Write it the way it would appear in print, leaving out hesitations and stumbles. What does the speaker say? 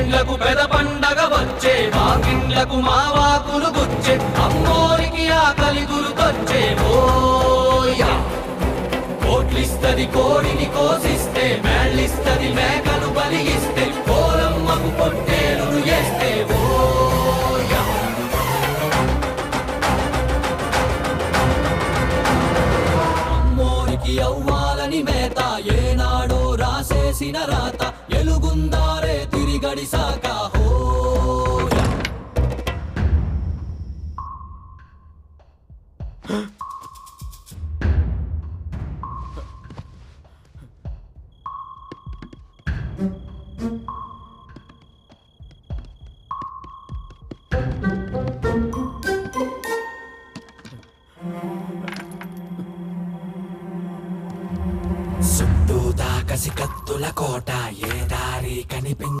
ఇండ్లకు పెద పండగ వచ్చే వాకిండ్లకు మా వాకులు గుచ్చే అమ్మోరికి ఆకలి గురుకొచ్చే ఓయా కోట్లిస్తది కోడిని కోసిస్తే మేళ్ళిస్తది మేకను బలిగిస్తే కోలమ్మకు పొట్టేలును చేస్తే ఓయా అమ్మోరికి అవ్వాలని మేత ఏనాడో రాసేసిన రాత ఎలుగుందారే తిరిగడిసాక హోయా చుట్టూ దాకసి కత్తుల కోట ఏ దారి కనిపించ